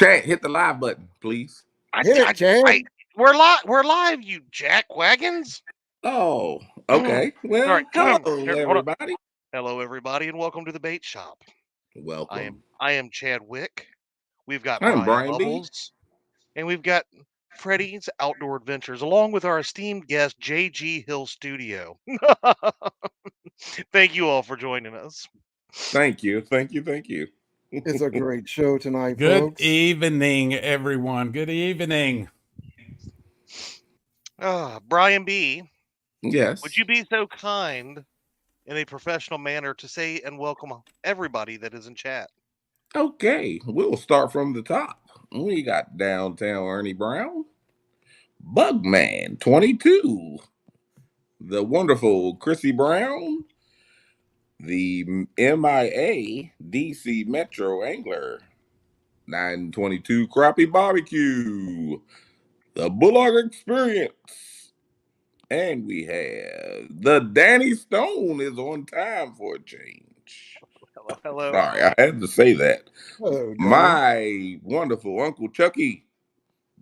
Chat, hit the live button, please. Hit it, Chad. We're live, you jack wagons. Oh, okay. Well, hello, Here, hold on. everybody. Hello, everybody, and welcome to the Bait Shop. Welcome. I am Chad Wick. We've got I'm Brian Brian B. Bubbles, and we've got Freddy's Outdoor Adventures, along with our esteemed guest JG Hill Studio. Thank you all for joining us. Thank you. It's a great show tonight, Good folks. evening, everyone. Good evening. Brian B., Yes. would you be so kind in a professional manner to say and welcome everybody that is in chat? Okay, we'll start from the top. We got Downtown Ernie Brown, Bugman 22, the wonderful Chrissy Brown, the MIA DC Metro Angler, 922 Crappie Barbecue, the Bulldog Experience, and we have the Danny Stone is on time for a change. Hello. Sorry, I had to say that. Hello, Danny. My wonderful Uncle Chucky,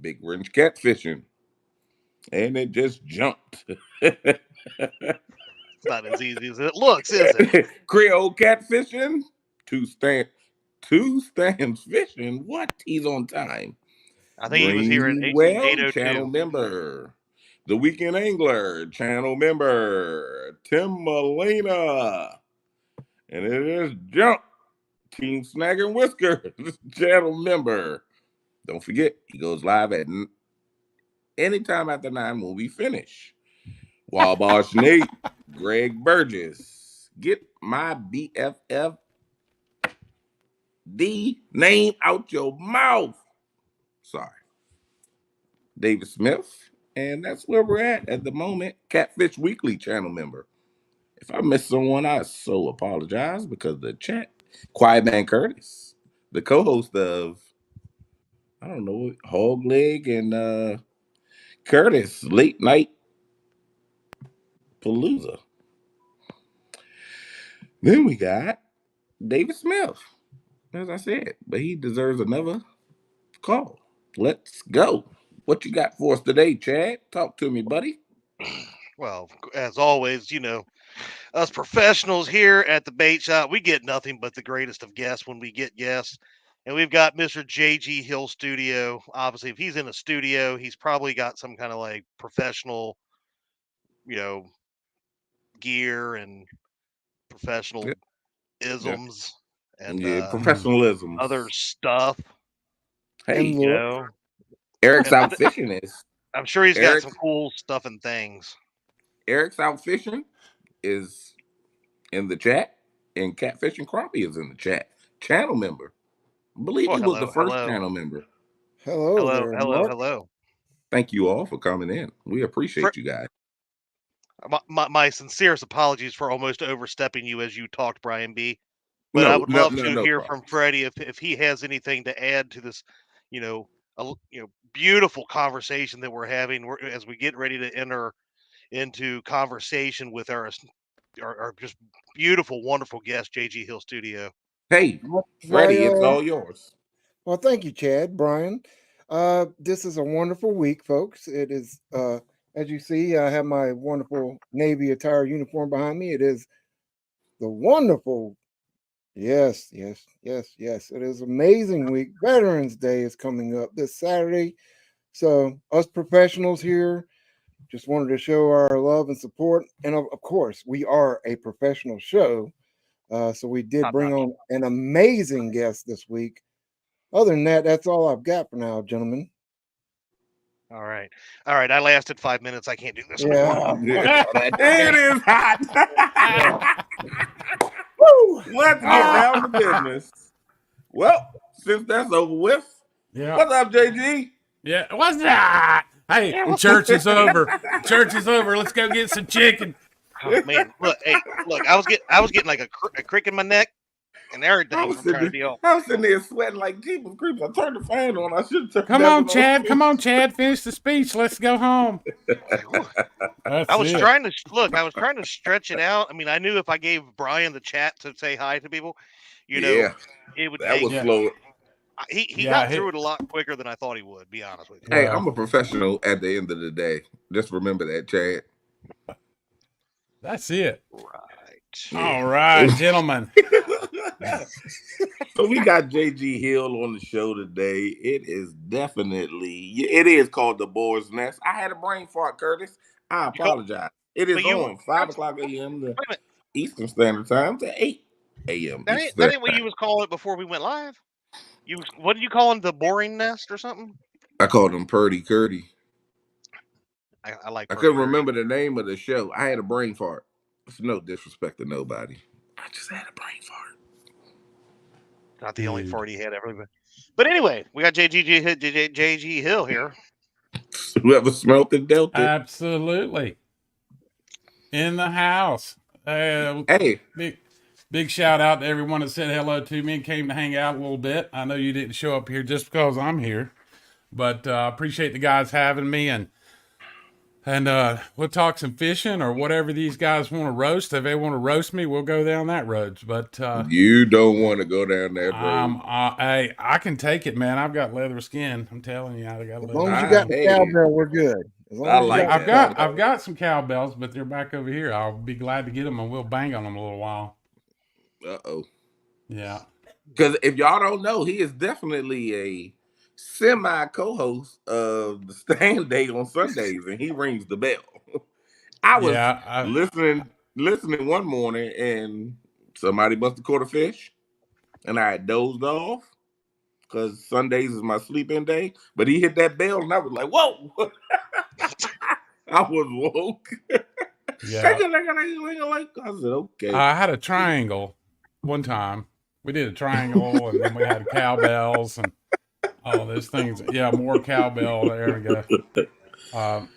big wrench catfishing, and it just jumped. It's not as easy as it looks, is it? Creole catfishing, two stands fishing. What? He's on time. I think he was here at Greenwell, 8:02. channel member. The Weekend Angler, channel member. Tim Molina. And it is Jump, Team Snag and Whisker, channel member. Don't forget, he goes live at anytime after 9 when we finish. Wabash Nate, Greg Burgess. Get my BFF name out your mouth. Sorry. David Smith. And that's where we're at the moment. Catfish Weekly channel member. If I missed someone, I so apologize because the chat. Quiet Man Curtis, the co-host of, I don't know, Hog Leg and Curtis Late Night Palooza. Then we got David Smith, as I said, but he deserves another call. Let's go. What you got for us today, Chad? Talk to me, buddy. Well, as always, us professionals here at the Bait Shop, we get nothing but the greatest of guests when we get guests. And we've got Mr. JG Hill Studio. Obviously, if he's in a studio, he's probably got some kind of like professional, gear and professional isms and professionalism. other stuff. Hey, Eric's out fishing is. I'm sure he's got some cool stuff and things. Eric's out fishing is in the chat, and Catfish and Crappie is in the chat. Channel member. I believe he was the first channel member. Hello. Thank you all for coming in. We appreciate you guys. My sincerest apologies for almost overstepping you as you talked, Brian B. But I would love to hear from Freddie if he has anything to add to this, beautiful conversation that we're having as we get ready to enter into conversation with our just beautiful, wonderful guest, JG Hill Studio. Hey, Freddie, it's all yours. Well, thank you, Chad, Brian. This is a wonderful week, folks. It is, as you see, I have my wonderful Navy attire uniform behind me. It is the wonderful, yes. It is amazing week. Veterans Day is coming up this Saturday. So us professionals here just wanted to show our love and support. And of course, we are a professional show. So we did bring on an amazing guest this week. Other than that, that's all I've got for now, gentlemen. All right. I lasted 5 minutes. I can't do this anymore. It is hot. Woo! Let's get down to business. Well, since that's over with, what's up, JG? Yeah, what's that? Hey, church is over. Church is over. Let's go get some chicken. Oh man, look! I was getting like a crick in my neck and everything. I was sitting there sweating like Jeepers Creepers. I turned the fan on. I should have turned. Come on, Chad. Finish the speech. Let's go home. I was trying to stretch it out. I mean, I knew if I gave Brian the chat to say hi to people, it would. That was slow. He Yeah, got through it a lot quicker than I thought he would. Be honest with you. Hey, Well, I'm a professional at the end of the day. Just remember that, Chad. that's it. Right. All Yeah. right, gentlemen. So we got JG Hill on the show today. It is called the Boar's Nest. I had a brain fart, Curtis. I You call, apologize. It but is you on 5 o'clock a.m. to wait a minute. Eastern Standard Time to 8 a.m. That Eastern ain't Standard what Time. you was calling it before we went live. What did you call him? The boring nest or something? I called him Purdy Curdy. I like I Purdy couldn't Curdy. remember the name of the show. I had a brain fart. It's no disrespect to nobody. I just had a brain fart. Not the only Dude. fart he had ever been. But anyway, we got JG Hill here. Whoever smelt it dealt it. Absolutely. In the house. Hey, Big shout out to everyone that said hello to me and came to hang out a little bit. I know you didn't show up here just because I'm here, but I appreciate the guys having me, and we'll talk some fishing or whatever these guys want to roast. If they want to roast me, we'll go down that road. But you don't want to go down that road. hey, I can take it, man. I've got leather skin. I'm telling you, I got As leather long as you skin. got the Hey, cowbell, we're good. As long I as you like got that. the I've got some cowbells, but they're back over here. I'll be glad to get them, and we'll bang on them a little while. Uh-oh. Yeah. Because if y'all don't know, he is definitely a semi co-host of the Stand Day on Sundays, and he rings the bell. I was Yeah. listening one morning, and somebody must have caught a fish, and I had dozed off because Sundays is my sleep-in day. But he hit that bell, and I was like, "Whoa!" I was woke. Yeah. I said, "Okay." I had a triangle one time. We did a triangle, and then we had cowbells and all those things. Yeah, more cowbell. There we go.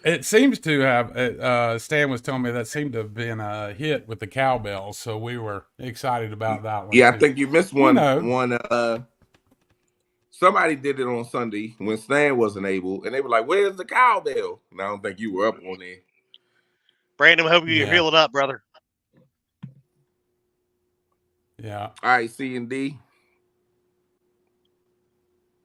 It seems to have. Stan was telling me that seemed to have been a hit with the cowbells, so we were excited about that one Yeah, I too. think you missed You one. know, Somebody did it on Sunday when Stan wasn't able, and they were like, "Where's the cowbell?" And I don't think you were up on there. Brandon, hope you're yeah, healing up, brother. yeah. All right, C and D.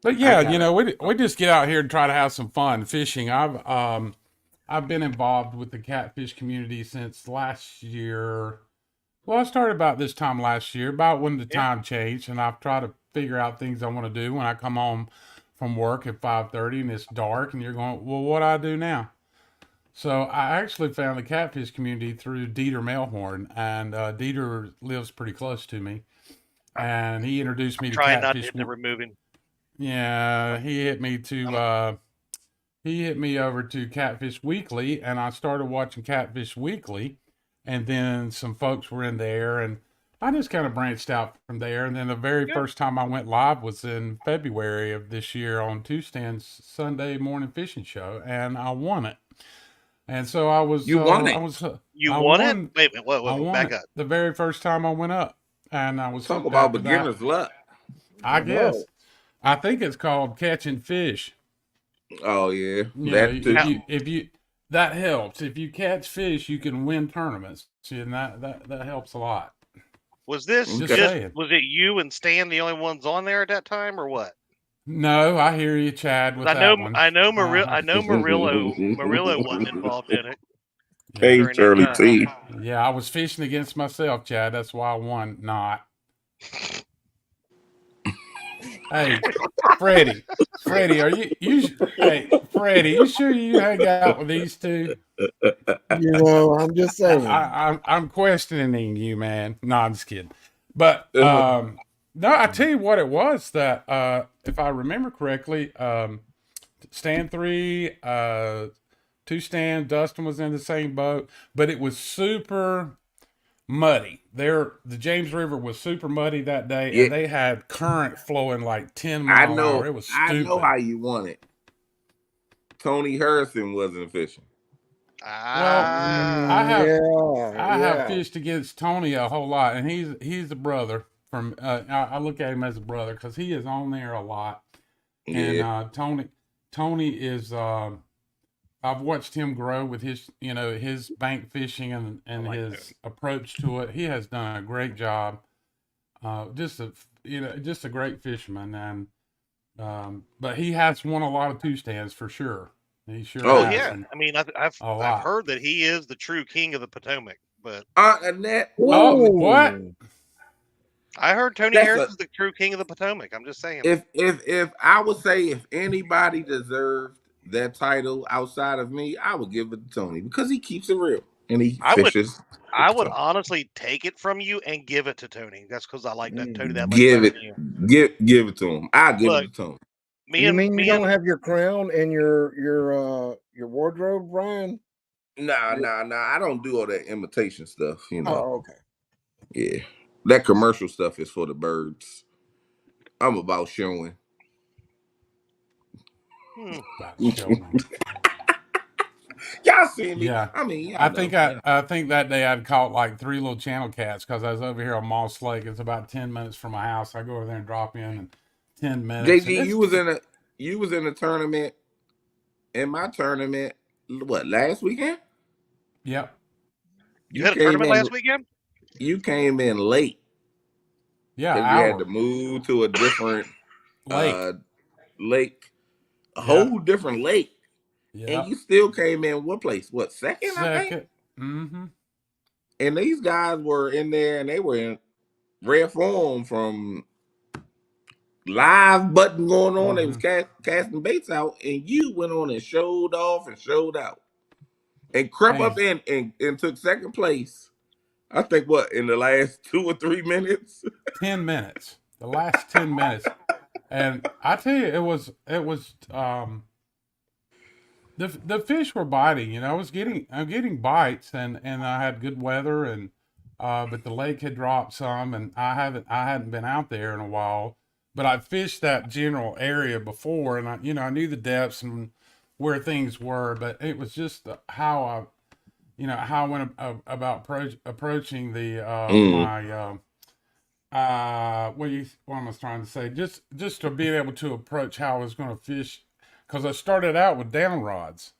But I yeah, got it. we just get out here and try to have some fun fishing. I've been involved with the catfish community since last year. Well, I started about this time last year, about when the Yeah. time changed, and I've tried to figure out things I want to do when I come home from work at 5:30 and it's dark, and you're going, well, what do I do now? So I actually found the catfish community through Dieter Melhorn, and Dieter lives pretty close to me, and he introduced me to Trying not to catfish. hit the removing. Yeah, he hit me to he hit me over to Catfish Weekly, and I started watching Catfish Weekly, and then some folks were in there, and I just kind of branched out from there. And then the very Good. first time I went live was in February of this year on Stan's Sunday morning fishing show, and I won it. And so I was, You won it. You I won it? won, Wait a minute. I Whoa, won back it up. the very first time I went up, and I was Talk about after that. beginner's luck. I I know. guess I think it's called catching fish. Oh yeah, You know, that too. if you that helps. If you catch fish, you can win tournaments. See, and that helps a lot. Was this Just Okay. saying. was it you and Stan the only ones on there at that time, or what? No, I hear you, Chad, with I that one. know Uh-huh. Murillo wasn't involved in it Yeah. Hey, during that Shirley time. T. Yeah, I was fishing against myself, Chad. That's why I won. Not. Hey, Freddie. Freddie, are hey, Freddie, you sure you hang out with these two? I'm just saying. I'm questioning you, man. No, I'm just kidding. But no, I tell you what it was that if I remember correctly, Stan 3, 2 Stan, Dustin was in the same boat, but it was super muddy. The James River was super muddy that day, Yeah. and they had current flowing like 10 I mile an know. hour. It was I stupid. know how you won it. Tony Harrison wasn't fishing. Ah, I have yeah. fished against Tony a whole lot, and he's a brother from. I look at him as a brother because he is on there a lot. And Yeah. Tony is. I've watched him grow with his bank fishing and his approach to it. He has done a great job. Just a great fisherman, and But he has won a lot of two stands for sure. He sure Oh, has. Yeah, And I mean, I've a I've lot. heard that he is the true king of the Potomac, but Annette, Oh, what? Ooh. I heard Tony that's Harris a is the true king of the Potomac. I'm just saying. if I would say if anybody deserved that title outside of me, I would give it to Tony because he keeps it real and he I would fishes the I would Potomac. honestly take it from you and give it to Tony. That's because I like that Tony that much Give better it, than you. give it to him. I give it Look, to Tony. me You and mean you me don't and have your crown and your wardrobe, Brian? Nah. I don't do all that imitation stuff. Oh, okay. Yeah, that commercial stuff is for the birds. I'm about showing. About showing. Y'all see me? Yeah. I mean, y'all I know. think I think that day I'd caught like 3 little channel cats because I was over here on Moss Lake. It's about 10 minutes from my house. I go over there and drop in 10 minutes. And JG, it's you was in a tournament in my tournament. What last weekend? yep. you You had a came tournament in. last weekend. You came in late Yeah, because you had to hour move to a different lake. lake, a Yeah. whole different lake, and Yeah. you still came in what place? What second? I think. Second. Mm-hmm. And these guys were in there, and they were in rare form from live button going on. They was Mm-hmm. casting baits out, and you went on and showed off and showed out and crept Hey, up in and took second place. I think what in the last 2 or 3 minutes. 10 minutes. The last 10 minutes. And I tell you, the fish were biting. You know, I'm getting bites, and I had good weather, and but the lake had dropped some, and I hadn't been out there in a while, but I fished that general area before, and I knew the depths and where things were, but it was just how how I went about approaching the Mm, my what am I trying to say? Just to be able to approach how I was going to fish, because I started out with down rods,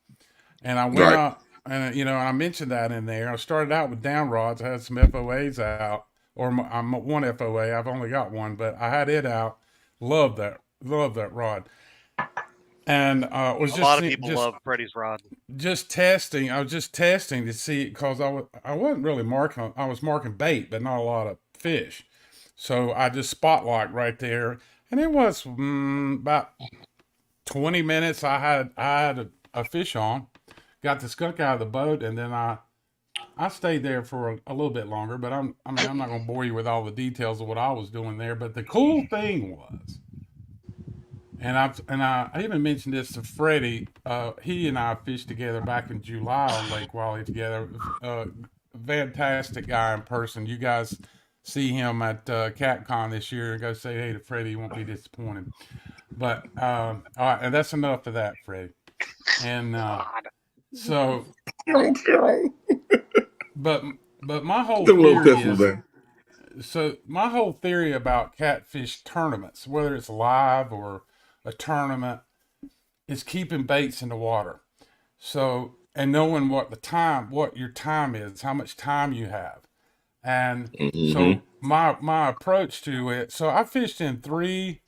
and I went right. up, and I mentioned that in there. I started out with down rods. I had some FOAs out, or I'm one FOA. I've only got one, but I had it out. Love that rod, and was A lot of people love Freddie's rod. just testing. I was just testing to see because I wasn't really marking. I was marking bait, but not a lot of fish. So I just spotlight right there, and it was about 20 minutes. I had a fish on, got the skunk out of the boat, and then I stayed there for a little bit longer. But I'm not going to bore you with all the details of what I was doing there. But the cool thing was, and I even mentioned this to Freddie. He and I fished together back in July on Lake Wally together. Fantastic guy in person. You guys see him at CatCon this year and go say hey to Freddie. You won't be disappointed. But all right, and that's enough of that, Freddie. And God. so, The but my whole little theory pistol is there. so my whole theory about catfish tournaments, whether it's live or a tournament, is keeping baits in the water. So and knowing what your time is, how much time you have, and Mm-hmm. so my approach to it. So I fished in 3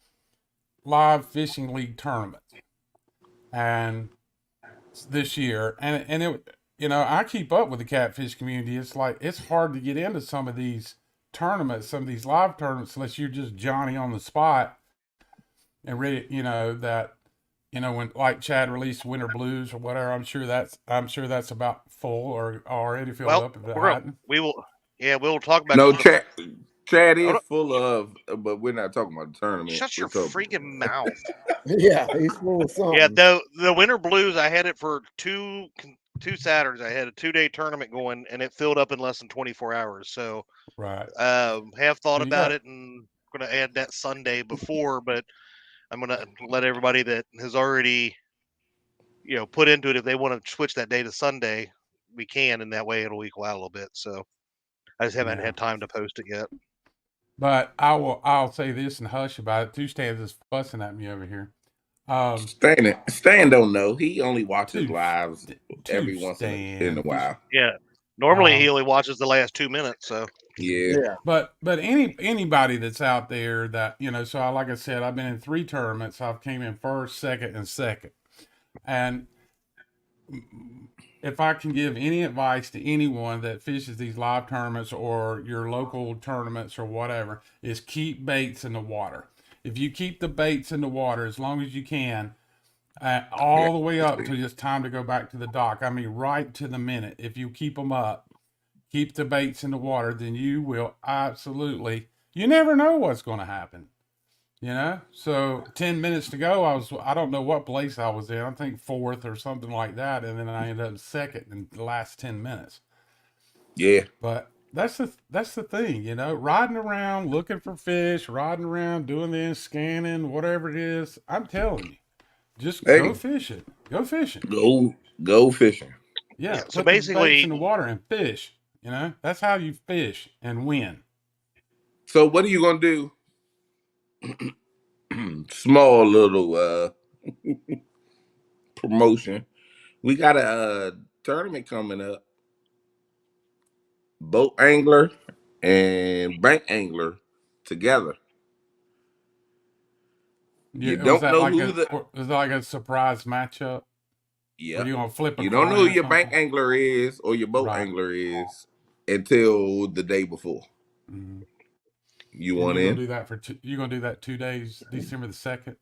live fishing league tournaments, and this year, and it I keep up with the catfish community. It's like it's hard to get into some of these tournaments, some of these live tournaments, unless you're just Johnny on the spot and ready. That when like Chad released Winter Blues or whatever. I'm sure that's about full or already filled Well, up if it we're hadn't. we will. Yeah, we will talk about No, because Chad oh, is no, full of, but we're not talking about the tournament. shut We're your talking. freaking mouth. Yeah, he's full of Yeah, something. the Winter Blues. I had it for two Saturdays. I had a 2-day tournament going, and it filled up in less than 24 hours. So, Right. have thought Well, you about got it, and going to add that Sunday before, but I'm going to let everybody that has already put into it, if they want to switch that day to Sunday, we can, and that way it'll equal out a little bit. So I just haven't yeah. had time to post it yet. But I'll say this and hush about it. Two Stands is fussing at me over here. Stan don't know. He only watches Two lives two every once in a stands. while. Yeah. Normally he Um, only watches the last 2 minutes. So Yeah. Yeah. But anybody that's out there that so like I said, I've been in 3 tournaments. I've came in first, second, and second. And if I can give any advice to anyone that fishes these live tournaments or your local tournaments or whatever, is keep baits in the water. If you keep the baits in the water as long as you can, all the way up till it's time to go back to the dock. I mean, right to the minute. If you keep them up, keep the baits in the water, then you will absolutely. You never know what's going to happen. So 10 minutes to go, I don't know what place I was in. I think fourth or something like that, and then I ended up second in the last 10 minutes. Yeah. But that's the thing, riding around looking for fish, riding around doing this, scanning, whatever it is. I'm telling you, just go fishing. Go fishing. Go fishing. Yeah, So put the baits basically, in the water and fish. That's how you fish and win. So what are you gonna do? Small little promotion. We got a tournament coming up. Boat angler and bank angler together. You Yeah, was don't that know like who the was that like a surprise matchup? Or Yep. you gonna flip a You don't know coin who or your bank something? angler is or your boat Right. angler is until the day before. Mm-hmm. You And want you're gonna in? do that you're gonna do that 2 days, December the 2nd,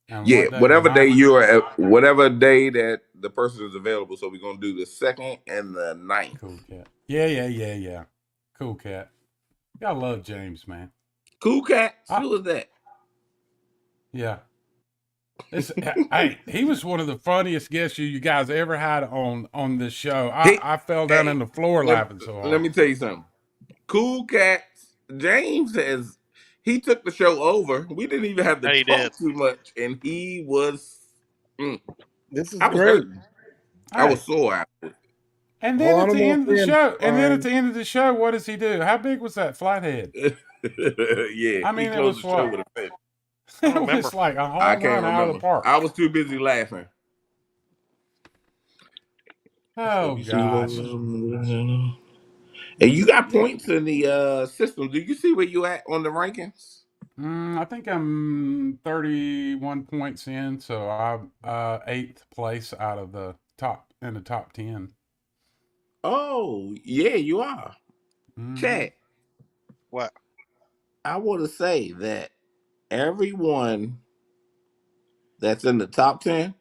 and Yeah, what day? The 9th. whatever day that the person is available. So we're gonna do the 2nd and the 9th. Cool cat. Yeah. Cool cat. I love James, man. Cool cats. Who is that? Yeah. Hey, he was one of the funniest guests you guys ever had on this show. I fell down on the floor laughing so Let hard. me tell you something. Cool cats. James says he took the show over. We didn't even have to he did. talk too much, and he was. This is I was great. hurting. I Hey, was sore after. and then at Holland the won't end of the send, show, Brian. what does he do? How big was that flathead? Yeah, I he mean, it closed was the show what? with a fish. I don't It remember. was like a I home can't run out of the remember. park. I was too busy laughing. Oh gosh. And you got points in the system. Do you see where you at on the rankings? I think I'm 31 points in, so I'm 8th place out of the top 10. Oh, yeah, you are. Mm-hmm. Chad, What? I want to say that everyone that's in the top 10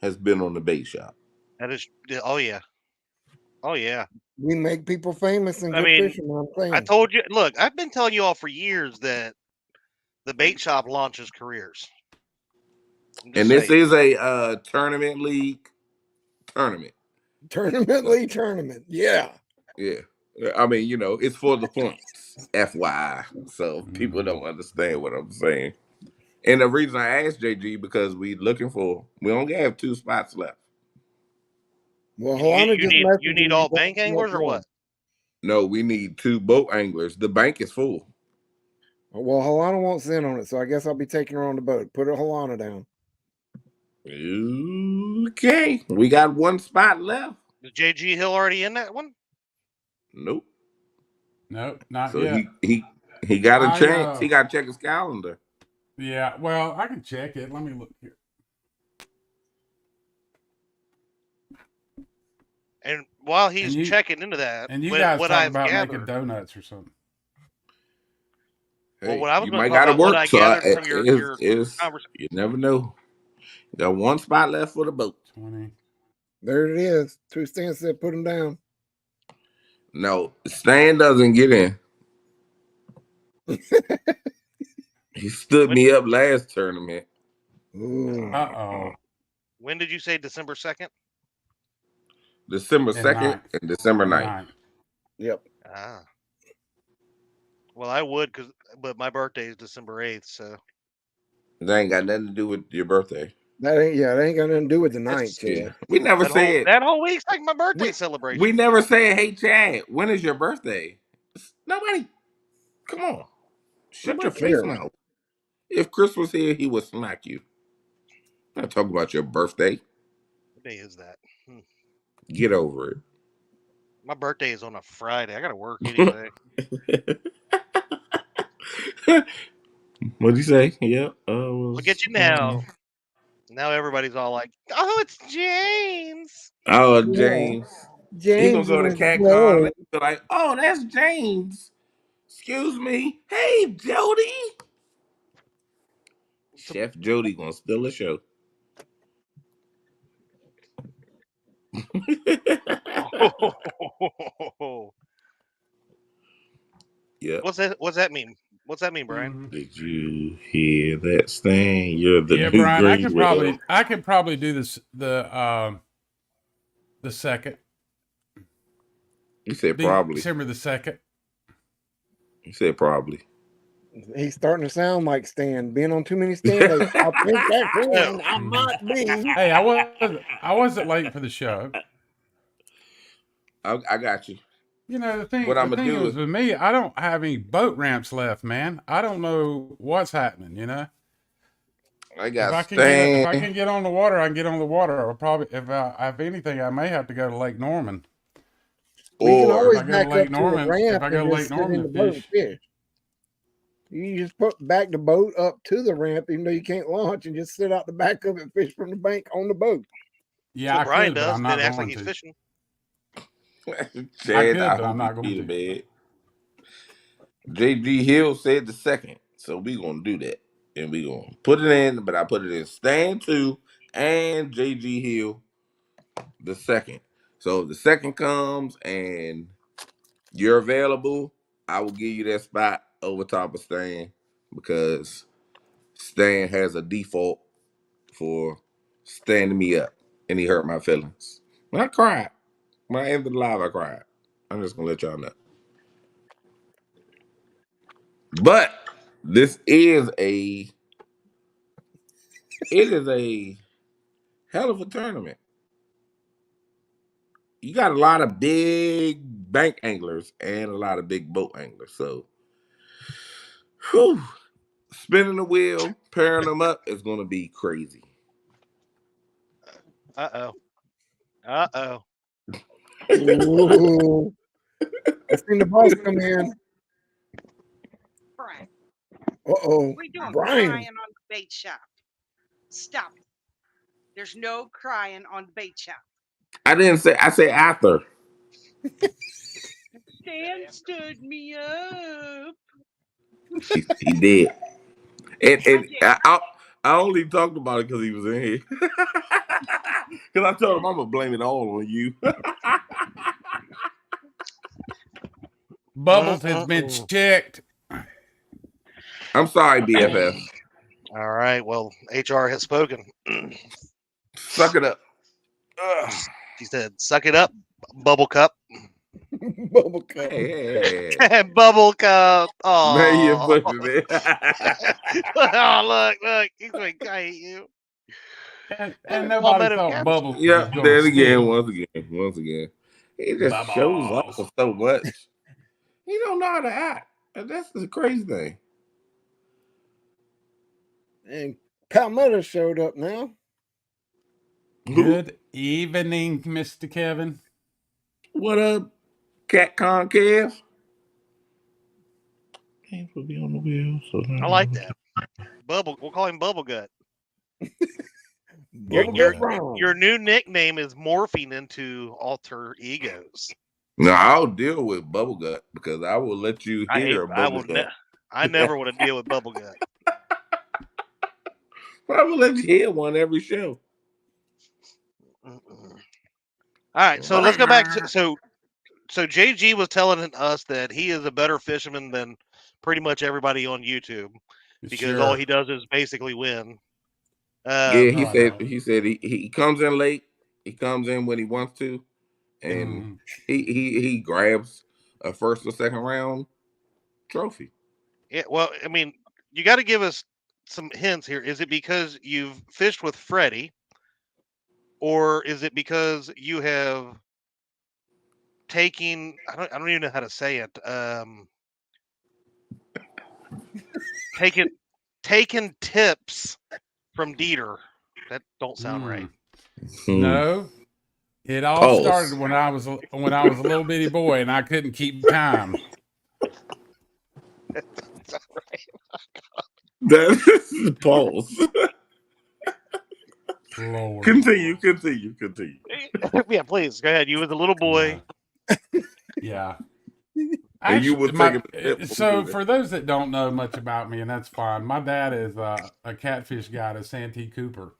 has been on the bait shop. That is. Oh yeah. Oh yeah. We make people famous and I good mean, fishermen. I'm I saying. told you. Look, I've been telling you all for years that the bait shop launches careers. I'm just And this saying. is a tournament league tournament. Tournament. Yeah. Yeah. I mean, it's for the points, FYI. So people Mm-hmm. don't understand what I'm saying. And the reason I asked JG because we only have 2 spots left. Well, You, Holanda you just need you messaged need you. all bank anglers or what? No, we need 2 boat anglers. The bank is full. Well, Holanda won't send on it, so I guess I'll be taking her on the boat. Put her Holanda down. Okay. We got 1 spot left. Is JG Hill already in that one? Nope. Nope, not So yet. he got a I chance. He got to check his calendar. Yeah, well, I can check it. Let me look here. And while he's And you- checking into that, And you guys what talk I've about gathered, making donuts or something. well, Hey, what I was you going to might talk got to about, what work. I So gathered from your conversation. you never know. Got 1 spot left for the boat. 20. There it is. Two stands said put him down. No, Stan doesn't get in. He stood me up last tournament. Ooh. Uh-oh. When did you say December 2nd? December And 2nd and December 9th. 9th. Yep. Ah. Well, I would, but my birthday is December 8th, so. That ain't got nothing to do with your birthday. That ain't got nothing to do with the night, Chad. Yeah. We never said that whole week's like my birthday we celebration. never said, hey Chad, when is your birthday? Nobody. Come on. Shut Nobody your face cares. mouth. If Chris was here, he would smack you. Not talking about your birthday. What day is that? Get over it. My birthday is on a Friday. I got to work anyway. What'd you say? Yep. Look at you now. Now everybody's all like, "Oh, it's James." Oh, Yeah. James. He gonna James go to is CatCon and well. be like, "Oh, that's James. Excuse me. Hey, Jody." Chef Jody gonna steal the show. Yep. What's that mean? What's that mean, Brian? Mm-hmm. Did you hear that, Stan? You're the Yeah, new Brian, Greenwell. I could probably do this the second. He said probably. December the 2nd. He said probably. He's starting to sound like Stan. Being on too many Stan days. I think that's him. I might be. Hey, I wasn't late for the show. I got you. You know, What I'm the gonna thing do is is with me, I don't have any boat ramps left, man. I don't know what's happening, you know. I If got if I Stan. can get on the water, I can get on the water. Or probably if anything, I may have to go to Lake Norman. We can Or If always I go to back Lake up to a Norman, if ramp I go and to just Lake sit in Norman the to boat and fish, fish. You just back the boat up to the ramp, even though you can't launch, and just sit out the back of it and fish from the bank on the boat. yeah, That's I what Brian could, but does, I'm and then not acts like going he's to. fishing. I Chad, could, I but I'm hope you not going feel to. bad. JG Hill said the second, so we gonna do that, and we gonna put it in. But I put it in Stan 2 and JG Hill the second. So if the second comes and you're available, I will give you that spot over top of Stan because Stan has a default for standing me up, and he hurt my feelings. When I cried. When I ended the live, I cried. I'm just gonna let y'all know. But this is a hell of a tournament. You got a lot of big bank anglers and a lot of big boat anglers. So, whew, spinning the wheel, pairing them up is going to be crazy. Uh oh. Ooh. I've seen the boss come in. Brian, Uh-oh. we doing Brian. crying on the bait shop. Stop it. There's no crying on the bait shop. I didn't say. I say after. Stan stood me up. He did. And I and did. I only talked about it because he was in here. Because I told him I'm gonna blame it all on you. Bubbles has been checked. I'm sorry, BFF. All right. Well, HR has spoken. Suck it up. Ugh. She said, "Suck it up, bubble cup." Bubble cup. Hey. Bubble cup. Now you're Oh. pushing it. Oh, look. He's like, I hate you. And All nobody men of thought caps. Bubbles was Yep, going to then again, steal. once again. He just shows Bubbles. off so much. He don't know how to act. And that's the crazy thing. And Palmetto showed up now. Good evening, Mr. Kevin. What up, Cat Conkev? Can't put me on the wheel. So I like that. Bubble. We'll call him Bubble Gut. Bubble Your Gut Brown. your new nickname is morphing into alter egos. No, I'll deal with Bubble Gut because I will let you hear Bubble Gut. I never want to deal with Bubble Gut. I will let you hear one every show. All right, so let's go back to so JG was telling us that he is a better fisherman than pretty much everybody on YouTube because all he does is basically win. Yeah, No, he said he comes in late. He comes in when he wants to, and he grabs a first or second round trophy. Yeah, well, I mean, you got to give us some hints here. Is it because you've fished with Freddie, or is it because you have taken? I don't even know how to say it. Taken tips from Dieter. That don't sound right. No. It all Pause. started when I was a little bitty boy and I couldn't keep time. That pause. Lord. Continue. Yeah, please go ahead. You with the little boy. Yeah. And you Actually, were taking a sip. so for those that don't know much about me, and that's fine, my dad is a catfish guide at Santee Cooper,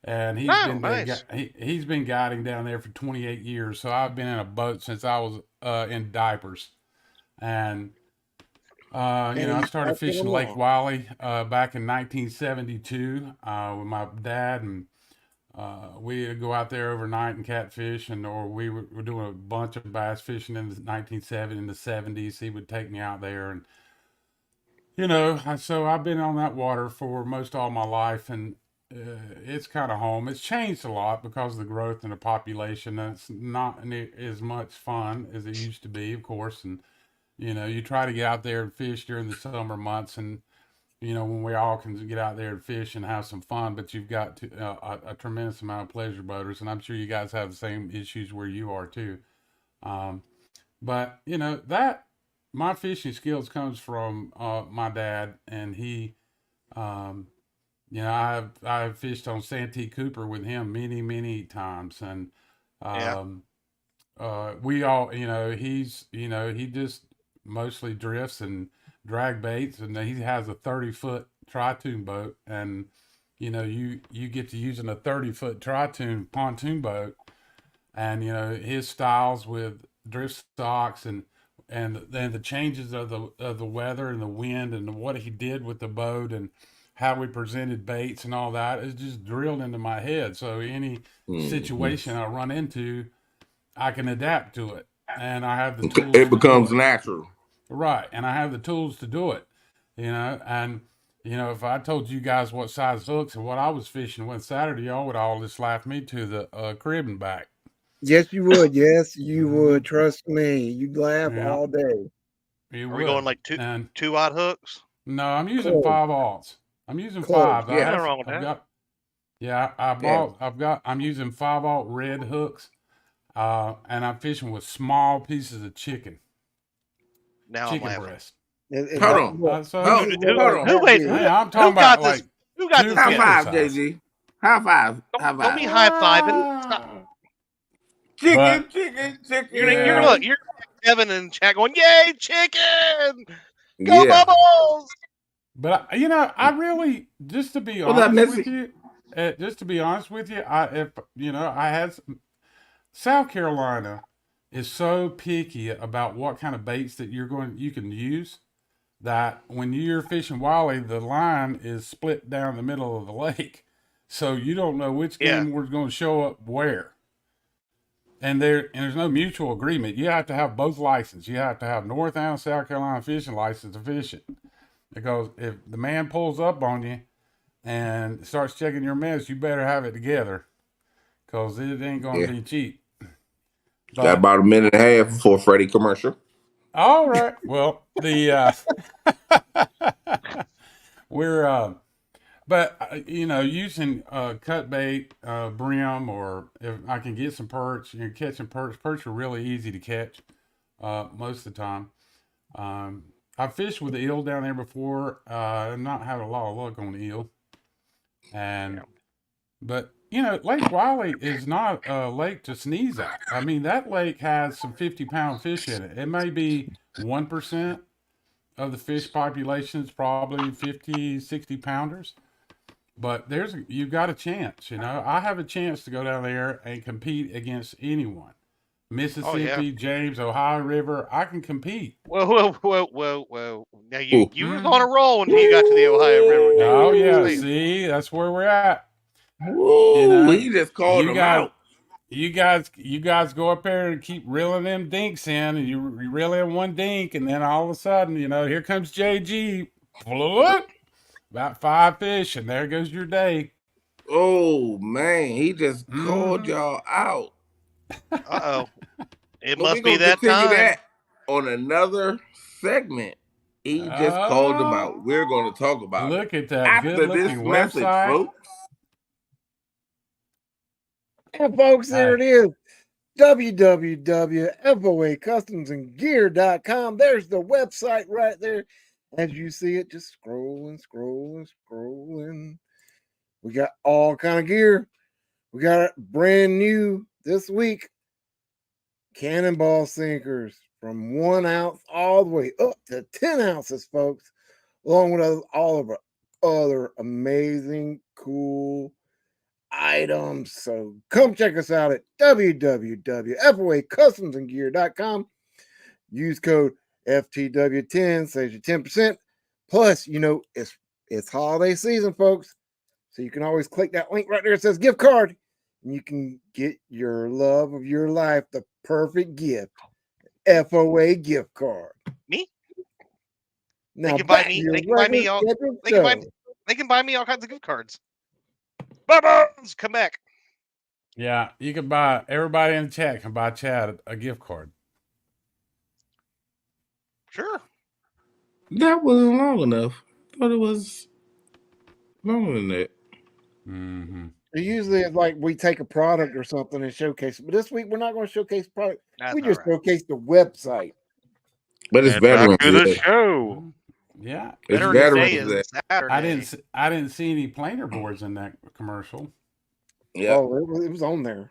and he's Oh, been nice. he's been guiding down there for 28 years. So I've been in a boat since I was in diapers, and I started fishing Lake Wiley back in 1972 with my dad, and we'd go out there overnight and catfish, or we were doing a bunch of bass fishing in the 1970s and the 70s. He would take me out there, and so I've been on that water for most all my life, and it's kind of home. It's changed a lot because of the growth in the population. And it's not as much fun as it used to be, of course, and you try to get out there and fish during the summer months, and when we all can get out there and fish and have some fun, but you've got a tremendous amount of pleasure boaters, and I'm sure you guys have the same issues where you are too. But that my fishing skills comes from my dad, and he, I've fished on Santee Cooper with him many times, and we all, he just mostly drifts and drag baits, and he has a 30-foot tri-tune boat, and you get to using a 30-foot tri-tune pontoon boat, and his styles with drift stocks and then the changes of the weather and the wind and what he did with the boat and how we presented baits and all that is just drilled into my head. So any situation I run into, I can adapt to it, and I have the tools. It becomes natural, right? And I have the tools to do it. And if I told you guys what size hooks and what I was fishing with Saturday, y'all would all just laugh me to the crib and back. Yes, you would. Yes, you would. Trust me. You'd laugh all day. Are we going like two odd hooks? No, I'm using 5/0. I'm using Close. 5. Yeah, nothing wrong with that. I'm using 5/0 red hooks, and I'm fishing with small pieces of chicken. Now chicken breast. Hold on. Who wait? Hey, I'm talking about like who got this? High five, JG. High five. Don't be high fiving. Stop. Chicken. You're Kevin and Chad going, yay, chicken! Go Bubbles! But I really, just to be honest with you, I had South Carolina is so picky about what kind of baits that you can use, that when you're fishing Wiley, the line is split down the middle of the lake, so you don't know which game was going to show up where. And there's no mutual agreement. You have to have both licenses. You have to have North and South Carolina fishing license to fish it. Because if the man pulls up on you and starts checking your mess, you better have it together. Because it ain't going to be cheap. Got about a minute and a half before Freddie commercial. All right. Well, but using cut bait, brim, or if I can get some perch, catching perch. Perch are really easy to catch most of the time. I fished with the eel down there before. I've not had a lot of luck on the eel. But Lake Wiley is not a lake to sneeze at. I mean, that lake has some 50-pound fish in it. It may be 1% of the fish population. It's probably 50, 60 pounders. But you've got a chance. I have a chance to go down there and compete against anyone. Mississippi, James, Ohio River, I can compete. Whoa. Now you was on a roll until you got to the Ohio River. Oh, yeah. See, that's where we're at. He just called him out. You guys go up there and keep reeling them dinks in, and you reel in one dink, and then all of a sudden, here comes JG. About 5 fish, and there goes your day. Oh, man. He just called y'all out. Uh-oh. It must be that time. That on another segment. He just called them out. We're going to talk about Look it at that good-looking website. folks. Yeah, folks, there it is. www.FOACustomsandgear.com. There's the website right there. As you see it, just scrolling. We got all kind of gear. We got brand new this week cannonball sinkers from 1 ounce all the way up to 10 ounces, folks, along with all of our other amazing, cool items. So come check us out at www.FOACustomsandgear.com. Use code FTW10, saves you 10%. Plus, it's holiday season, folks. So you can always click that link right there. It says gift card. And you can get your love of your life the perfect gift. FOA gift card. Me? Now They can buy back to me. your They can buy regular me all. scheduled They can buy show. me. They can buy me all kinds of gift cards. Bubbles, come back. Yeah, you can buy, everybody in the chat can buy Chad a gift card. Sure. That wasn't long enough. I thought it was longer than that. Mm-hmm. Usually it's like we take a product or something and showcase it. But this week we're not going to showcase product. That's We all just right. showcase the website. But it's And back Veterans to the Day. show. Yeah, It's Veterans Day Veterans is Day. Saturday. I didn't see any planer boards in that commercial. Yeah, Oh, it was on there.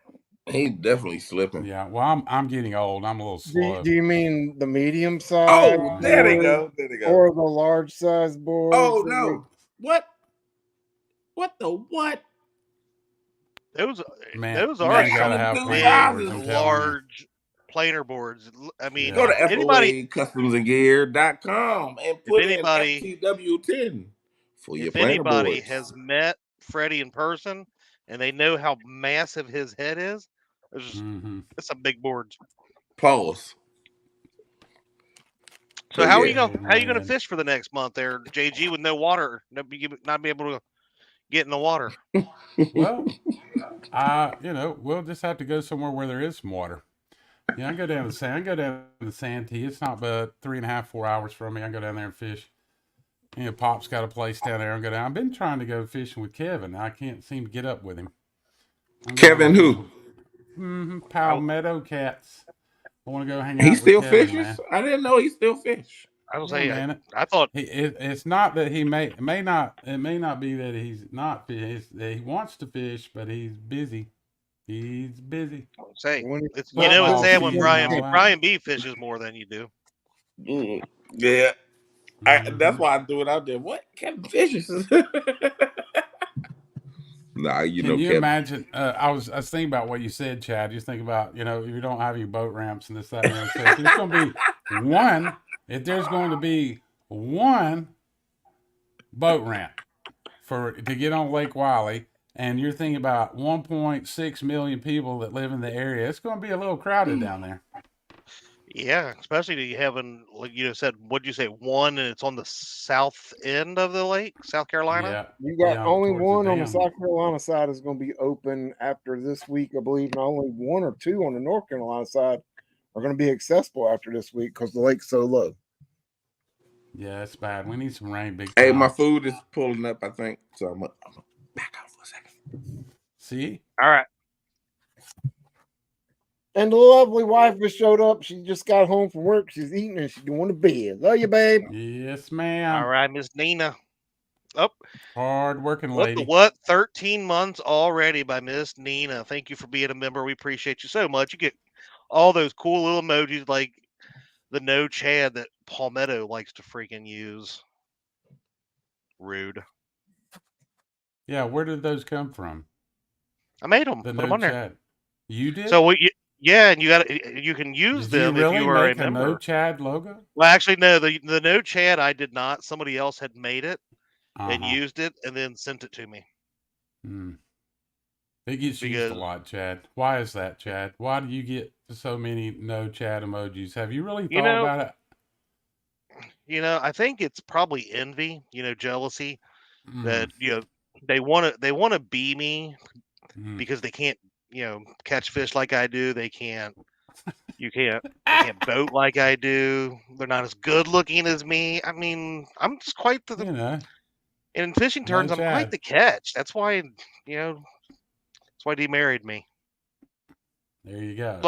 he's definitely slipping. Yeah, well, I'm getting old. I'm a little slow. Do you mean the medium size? Oh, there they go. There they go. Or the large size boards? Oh no! What? What the what? Those Man, are you some gotta have planer big, boards. I'm telling you. large planer boards. I mean, Go to Yeah. anybody, FOACustomsandgear.com and if put in anybody, FTW10 for your if planner anybody boards. has met Freddie in person and they know how massive his head is, Mm-hmm. it's some big boards. Pause. So But how are yeah, you gonna fish for the next month there, JG, with no water, not be able to get in the water? Well, we'll just have to go somewhere where there is some water. Yeah, I go down to the I go down to the Santee. It's not but 3.5, 4 hours from me. I go down there and fish. Pop's got a place down there. I go down. I've been trying to go fishing with Kevin. I can't seem to get up with him. Kevin, who? Palmetto Cats. I want to go hang He out with still Kevin, fishes? man. I didn't know he still fish. I will Yeah, say, man. I thought It's not that he may not. It may not be that he's not fish. That he wants to fish, but he's busy. He's busy. say When it's Football it's sad when season, all that. Brian B fishes more than you do. Yeah. That's Mm-hmm. why I do it out there. What? Kevin fishes? Nah, Can you Kevin. imagine? I was thinking about what you said, Chad. Just think about if you don't have your boat ramps and this, that, and the other. So if there's going to be one, if there's going to be one boat ramp to get on Lake Wiley, and you're thinking about 1.6 million people that live in the area, it's going to be a little crowded down there. Yeah, especially having, like said, what'd you say, one, and it's on the south end of the lake, South Carolina? Yeah. You got only towards one the on the dam. South Carolina side is going to be open after this week, I believe, and only one or two on the North Carolina side are going to be accessible after this week because the lake's so low. Yeah, it's bad. We need some rain big time. Hey, my food is pulling up, I think. So I'm gonna back off for a second. See? All right. And the lovely wife just showed up. She just got home from work. She's eating and she's going to bed. Love you, babe. Yes, ma'am. All right, Miss Nina. Up. Hard working What lady. the what? 13 months already by Miss Nina. Thank you for being a member. We appreciate you so much. You get all those cool little emojis like the no Chad that Palmetto likes to freaking use. Rude. Yeah, where did those come from? I made them. The Put them no on there. Chad. You did? So yeah, and you can use Did them you really if you are make a member. no Chad logo? Well, actually, no. The no Chad I did not. Somebody else had made it and used it and then sent it to me. It gets used a lot, Chad. Why is that, Chad? Why do you get so many no Chad emojis? Have you really thought about it? I think it's probably envy, jealousy that they want to be me because they can't, catch fish like I do. They can't boat like I do. They're not as good looking as me. I mean, I'm just quite in fishing terms, I'm quite the catch. That's why, that's why he married me. There you go.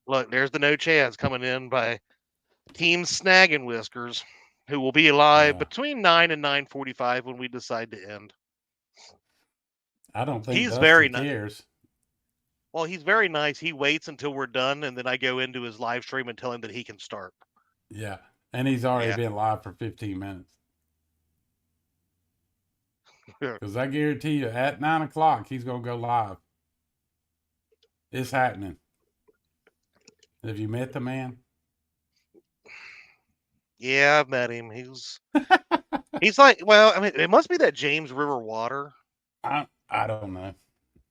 Look, there's the no chance coming in by Team Snagging Whiskers, who will be live between 9 and 9:45 when we decide to end. I don't think He's Dustin very nice. cares. Well, he's very nice. He waits until we're done, and then I go into his live stream and tell him that he can start. Yeah. And he's already Yeah. been live for 15 minutes. Yeah. Because I guarantee you, at 9 o'clock, he's going to go live. It's happening. Have you met the man? Yeah, I've met him. He's like, well, I mean, it must be that James River water. I don't know.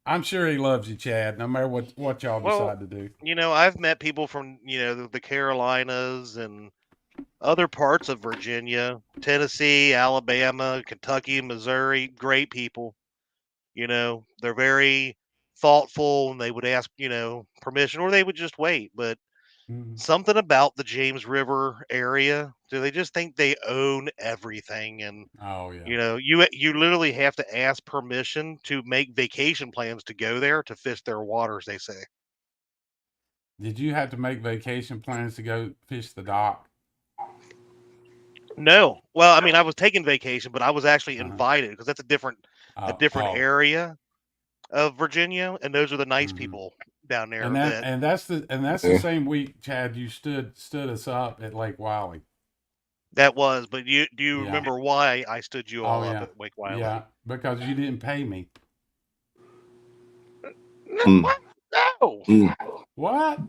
I'm sure he loves you, Chad, no matter what y'all Well, decide to do. You know, I've met people from, the Carolinas and other parts of Virginia, Tennessee, Alabama, Kentucky, Missouri. Great people. They're very thoughtful and they would ask, permission or they would just wait. But something about the James River area, do they just think they own everything? And Oh yeah. you literally have to ask permission to make vacation plans to go there to fish their waters, they say. Did you have to make vacation plans to go fish the dock? No. Well, I mean, I was taking vacation, but I was actually Uh-huh. invited because that's a different area of Virginia, and those are the nice people down there. And that's the same week, Chad, you stood us up at Lake Wiley. That was, but do you remember why I stood you all up at Lake Wiley? Yeah, because you didn't pay me. No. No. What?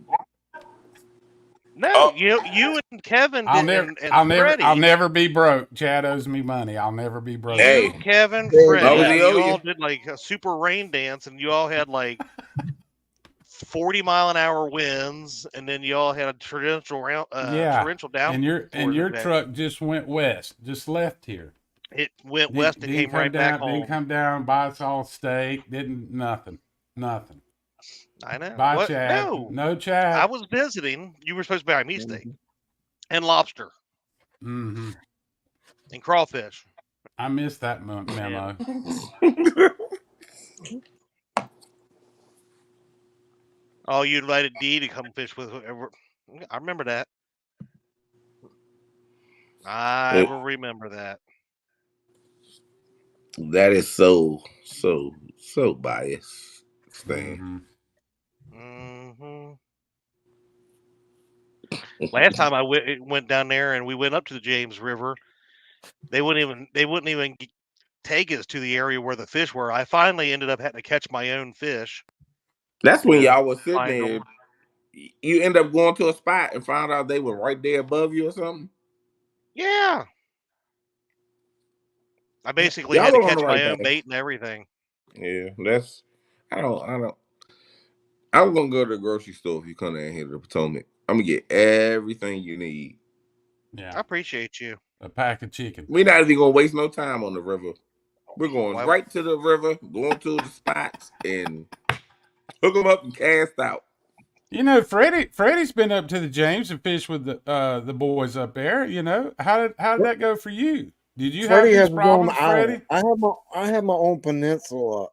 No, you and Kevin and Freddie. I'll never be broke. Chad owes me money. I'll never be broke. You, Kevin, Freddie, you all did like a super rain dance, and you all had like 40-mile-an-hour winds, and then you all had a torrential down. And your truck just went west, just left here. It went west and came right back home. Didn't come down, buy us all steak. Nothing. I know. Bye, Chad. No, Chad. I was visiting. You were supposed to buy me steak and lobster. Mm-hmm. And crawfish. I missed that memo. Oh, you invited Dee to come fish with whoever. I remember that. I remember that. That is so biased, Stan. Mm-hmm. Last time I went down there and we went up to the James River, they wouldn't even take us to the area where the fish were. I finally ended up having to catch my own fish. That's when y'all was sitting there. You end up going to a spot and found out they were right there above you or something. Yeah. I basically had to catch my own bait and everything. Yeah, I'm gonna go to the grocery store if you come down here to the Potomac. I'm gonna get everything you need. Yeah, I appreciate you. A pack of chicken. We're not even gonna waste no time on the river. We're going right to the river, going to the spots, and hook them up and cast out. Freddie's been up to the James and fished with the boys up there. How did that go for you? Did you have these problems, Freddie? I have my own peninsula.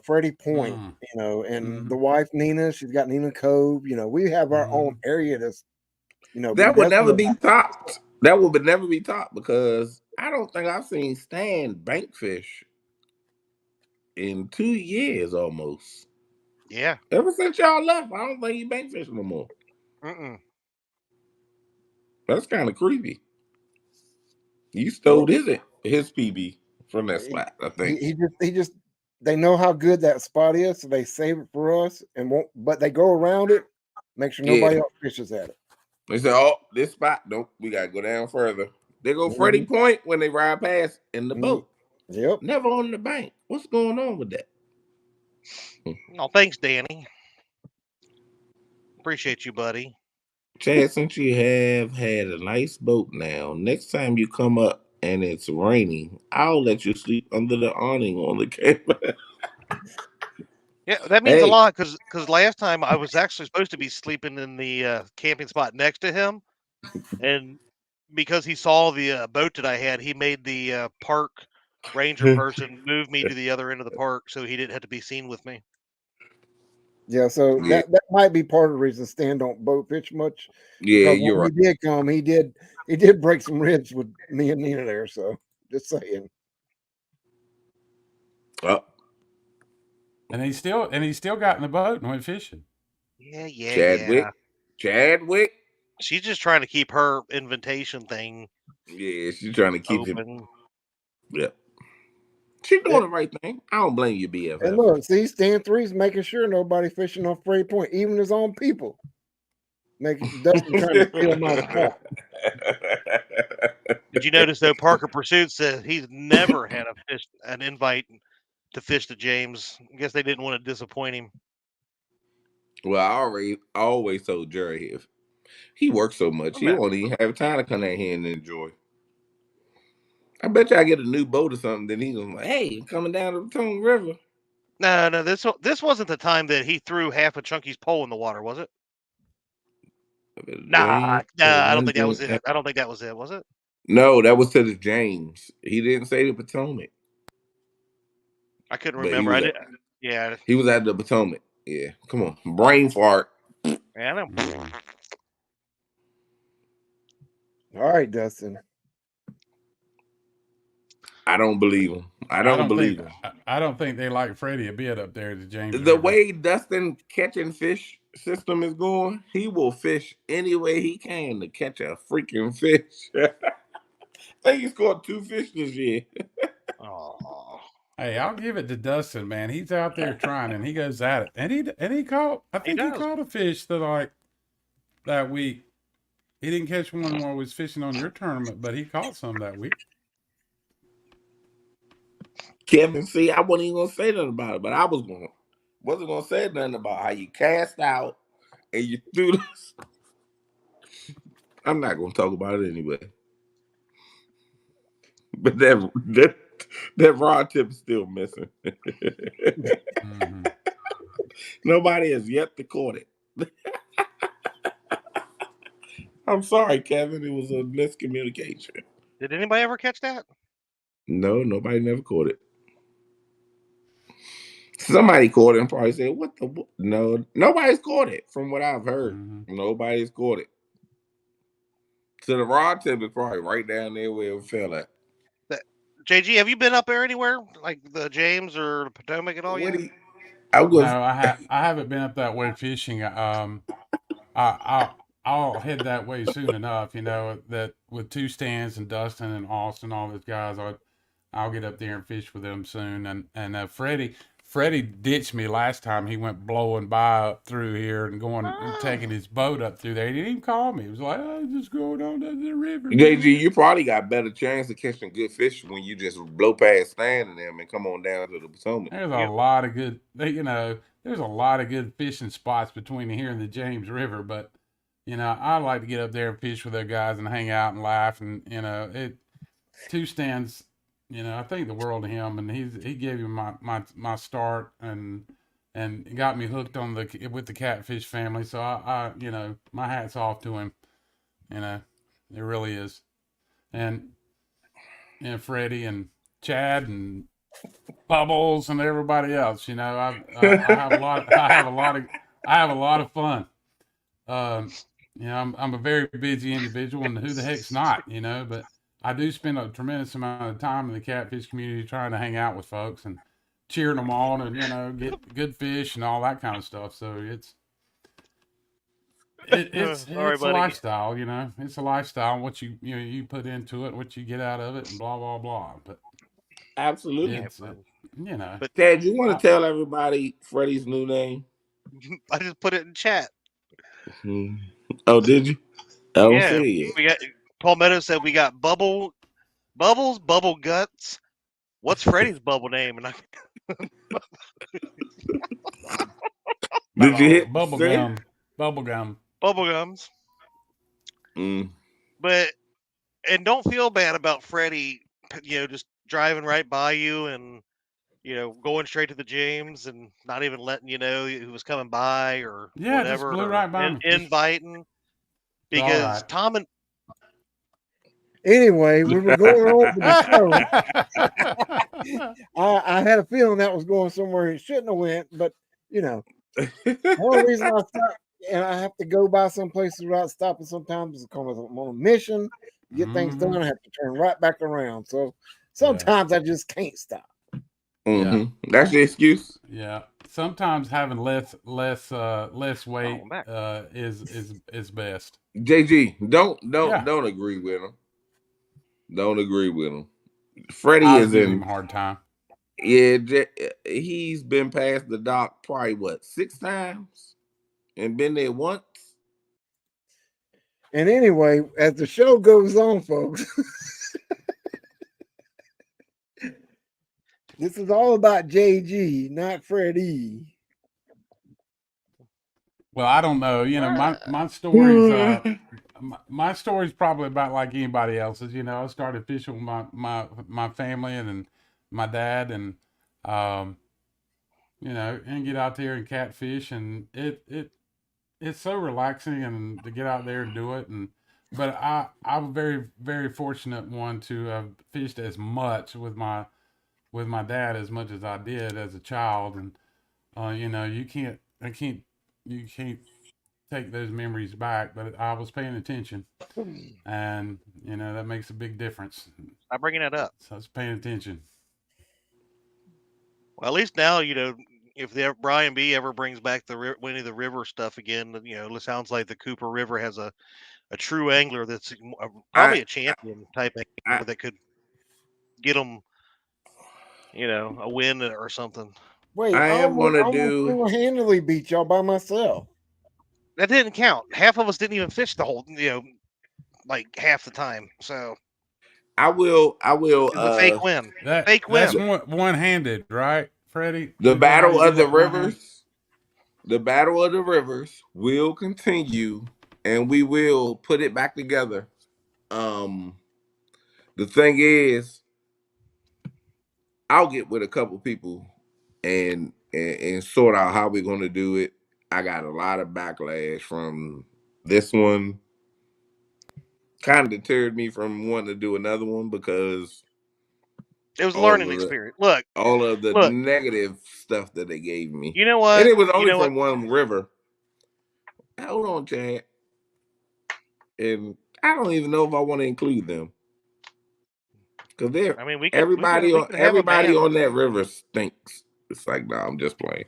Freddie Point. And the wife Nina, she's got Nina Cove. We have our own area that's. That would never be topped. That would never be topped because I don't think I've seen Stan bankfish in 2 years almost. Yeah. Ever since y'all left, I don't think he bankfish no more. That's kind of creepy. You stole his PB from that spot, I think. He just they know how good that spot is, so they save it for us but they go around it, make sure nobody else fishes at it. They say, "Oh, this spot, nope, we gotta go down further." They go Freddie Point when they ride past in the boat. Yep. Never on the bank. What's going on with that? No, thanks, Danny. Appreciate you, buddy. Chad, since you have had a nice boat now, next time you come up and it's raining, I'll let you sleep under the awning on the camper. Yeah, that means a lot because last time I was actually supposed to be sleeping in the camping spot next to him, and because he saw the boat that I had, he made the park ranger person move me to the other end of the park so he didn't have to be seen with me. Yeah, so Yeah, that might be part of the reason Stan don't boat fish much. yeah, Because you're when right. he did come, he did break some ribs with me and Nina there. So just saying. Oh, And he still got in the boat and went fishing. Yeah. Chadwick. She's just trying to keep her invitation thing Yeah, she's trying to keep it. open. Yeah, she's doing the right thing. I don't blame you, And BFF. look, see, Stan 3's making sure nobody fishing off Freight Point, even his own people. Dustin trying to steal my spot. Did you notice though? Parker Pursuit said he's never had an invite to fish the James. I guess they didn't want to disappoint him. Well, I always told Jerry if he works so much, he won't even have time to come down here and enjoy. I bet you I get a new boat or something. Then he's like, "Hey, I'm coming down to the Potomac River." No, this wasn't the time that he threw half of Chunky's pole in the water, was it? Nah, I don't think that was it. I don't think that was it. Was it? No, that was to the James. He didn't say the Potomac. I couldn't But remember. I did. Yeah. He was at the Potomac. Yeah, come on, brain fart. Yeah, I know. All right, Dustin. I don't believe him. I don't believe him. I don't think they like Freddie a bit up there at the James The River. way Dustin catching fish system is going, he will fish any way he can to catch a freaking fish. I think he scored 2 fish this year. Oh. Hey, I'll give it to Dustin, man. He's out there trying, and he goes at it, and he caught. I think he caught a fish that week. He didn't catch one while he was fishing on your tournament, but he caught some that week. Kevin, see, I wasn't even gonna say nothing about it, but wasn't gonna say nothing about how you cast out and you threw this. I'm not gonna talk about it anyway. But that rod tip is still missing. Mm-hmm. Nobody has yet to caught it. I'm sorry, Kevin. It was a miscommunication. Did anybody ever catch that? No, nobody never caught it. Somebody caught it and probably said, "What the?" No, nobody's caught it. From what I've heard, nobody's caught it. So the rod tip is probably right down there where it fell at. JG, have you been up there anywhere, like the James or the Potomac at all yet? No, I haven't been up that way fishing. I'll head that way soon enough. You know that with two Stans and Dustin and Austin, all those guys, I'll get up there and fish with them soon. And Freddie ditched me last time. He went blowing by up through here and and taking his boat up through there. He didn't even call me. He was like, "Oh, just going on to the river." JG, you probably got better chance of catching good fish when you just blow past Stan and them and come on down to the Potomac. There's a lot of good, there's a lot of good fishing spots between here and the James River, but I like to get up there and fish with those guys and hang out and laugh. And, two Stans, I think the world of him, and he gave me my start and got me hooked on with the catfish family. So I my hat's off to him. It really is. And, Freddie and Chad and Bubbles and everybody else, I have a lot of fun. I'm a very busy individual, and who the heck's not, but I do spend a tremendous amount of time in the catfish community trying to hang out with folks and cheering them on and, get good fish and all that kind of stuff. So it's a lifestyle, it's a lifestyle, what you put into it, what you get out of it, and blah, blah, blah. But absolutely. But Ted, you want to tell everybody Freddie's new name? I just put it in chat. Oh, did you? I don't see it. We got Paul Meadows said we got Bubbles, Bubble Guts. What's Freddie's bubble name? And Did you hit Bubblegums? Bubblegums. But don't feel bad about Freddie. Just driving right by you and going straight to the James and not even letting you know who was coming by or whatever. Just blew right by me. Inviting. Because Tom and anyway, we were going on with the show. I had a feeling that was going somewhere it shouldn't have went, but The only reason I stop and I have to go by some places without stopping sometimes is because I'm on a mission to get things done. I have to turn right back around. So sometimes I just can't stop. Yeah. That's the excuse. Yeah. Sometimes having less weight Mac. is best. JG, Yeah. don't agree with him. Don't agree with him. Freddie I was is giving him in. a hard time. Yeah, he's been past the dock probably what 6 times, and been there once. And anyway, as the show goes on, folks, this is all about JG, not Freddie. Well, I don't know. You know, my story's my story's probably about like anybody else's. You know, I started fishing with my family and then my dad, and you know, and get out there and catfish, and it's so relaxing and to get out there and do it. And but I'm very fortunate one to have fished as much with my dad as much as I did as a child. And you know, you can't take those memories back, but I was paying attention, and you know that makes a big difference. I'm bringing that up. So I was paying attention. Well, at least now, if Brian B ever brings back the Winnie the River stuff again, it sounds like the Cooper River has a true angler that's probably I, a champion type I, angler that could get them, a win or something. Wait, I I am gonna almost do. single-handedly beat y'all by myself. That didn't count. Half of us didn't even fish the whole, like half the time. So I will. it was a fake win. Fake That's win. one handed, right, Freddie? The Is that how battle you do of the that? One hand? rivers. The battle of the rivers will continue, and we will put it back together. Um, the thing is, I'll get with a couple people and sort out how we're gonna do it. I got a lot of backlash from this one. Kind of deterred me from wanting to do another one because It was a all learning of the experience. Look, all of the look. negative stuff that they gave me, You know and what? it was You only know what? from one river. Hold on, Chad, and I don't even know if I want to include them because they're I mean, we could have a everybody ban. on that river stinks. It's like, no, I'm just playing.